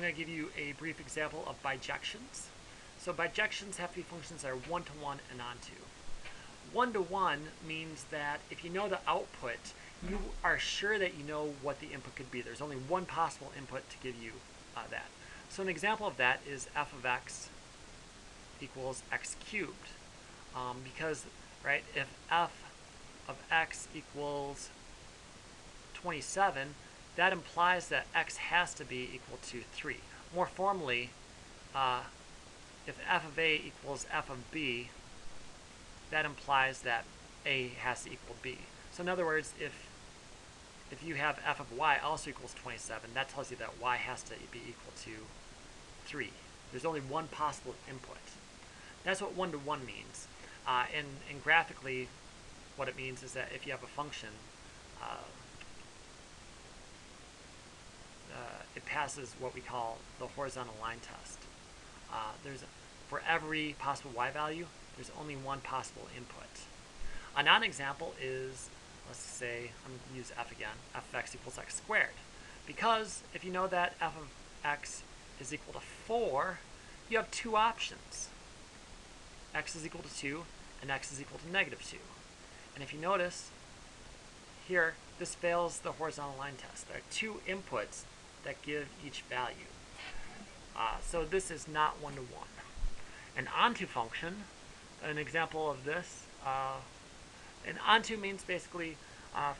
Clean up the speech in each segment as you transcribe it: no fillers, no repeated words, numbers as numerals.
I'm going to give you a brief example of bijections. So bijections have to be functions that are one-to-one and onto. One-to-one means that if you know the output, you are sure that you know what the input could be. There's only one possible input to give you that. So an example of that is f of x equals x cubed. Because, right, if f of x equals 27, that implies that x has to be equal to 3. More formally, if f of a equals f of b, that implies that a has to equal b. So in other words, if you have f of y also equals 27, that tells you that y has to be equal to 3. There's only one possible input. That's what one-to-one means. And graphically, what it means is that if you have a function, it passes what we call the horizontal line test. For every possible y value, there's only one possible input. A non-example is, let's say, I'm going to use f again, f of x equals x squared. Because if you know that f of x is equal to 4, you have two options. X is equal to 2, and x is equal to negative 2. And if you notice, here, this fails the horizontal line test. There are two inputs that give each value. So this is not one-to-one. An onto function, an example of this, an onto means basically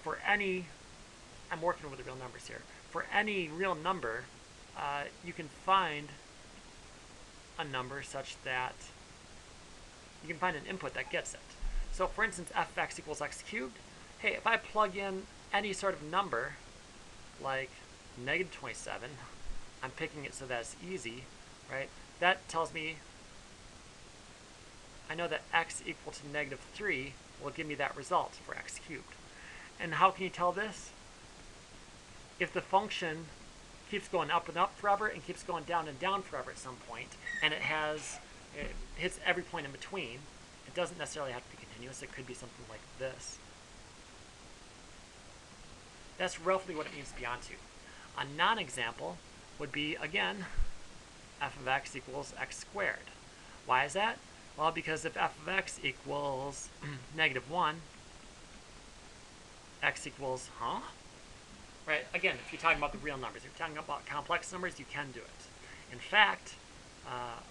for any, I'm working with the real numbers here, for any real number, you can find a number such that you can find an input that gets it. So for instance, f of x equals x cubed. Hey, if I plug in any sort of number, like negative 27, I'm picking it so that it's easy, right? That tells me I know that x equal to negative 3 will give me that result for x cubed. And how can you tell this? If the function keeps going up and up forever and keeps going down and down forever at some point, and it hits every point in between, it doesn't necessarily have to be continuous. It could be something like this. That's roughly what it means to be onto. A non-example would be, again, f of x equals x squared. Why is that? Well, because if f of x equals negative 1, x equals, Right? Again, if you're talking about the real numbers, if you're talking about complex numbers, you can do it. In fact,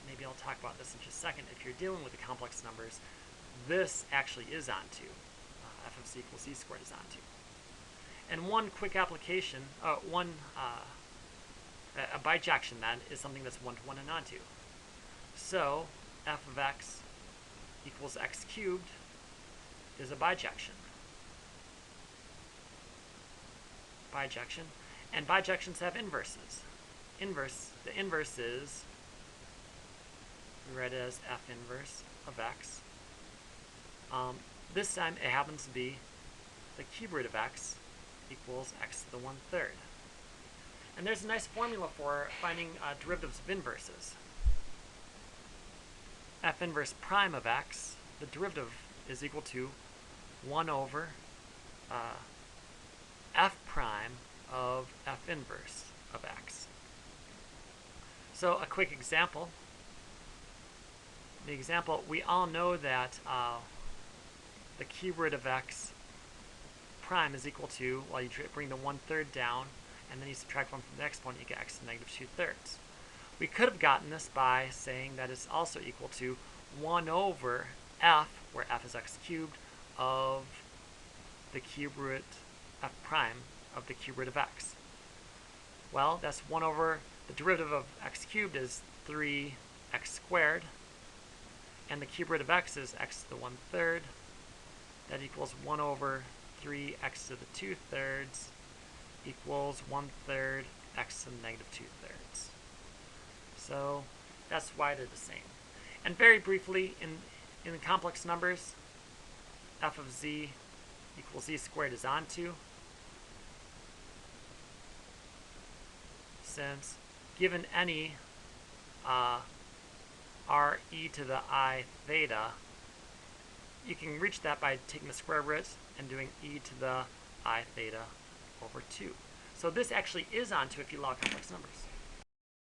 maybe I'll talk about this in just a second. If you're dealing with the complex numbers, this actually is onto. F of c equals c squared is onto. And one quick application, a bijection then, is something that's one-to-one and onto. So f of x equals x cubed is a bijection. And bijections have inverses. The inverse is, we read it as f inverse of x. This time it happens to be the cube root of x equals x to the 1/3. And there's a nice formula for finding derivatives of inverses. F inverse prime of x, the derivative is equal to 1 over f prime of f inverse of x. So a quick example. The example, we all know that the cube root of x prime is equal to, well, you bring the 1/3 down, and then you subtract 1 from the exponent, you get x to the negative 2/3. We could have gotten this by saying that it's also equal to 1 over f, where f is x cubed, of the cube root f prime of the cube root of x. Well, that's 1 over, the derivative of x cubed is 3x squared, and the cube root of x is x to the 1/3. That equals 1 over 3x to the 2/3 equals 1/3 x to the negative 2/3. So that's why they're the same. And very briefly, in the complex numbers, f of z equals z squared is onto. Since given any r e to the I theta, you can reach that by taking the square root and doing e to the I theta over 2. So this actually is onto if you log complex numbers.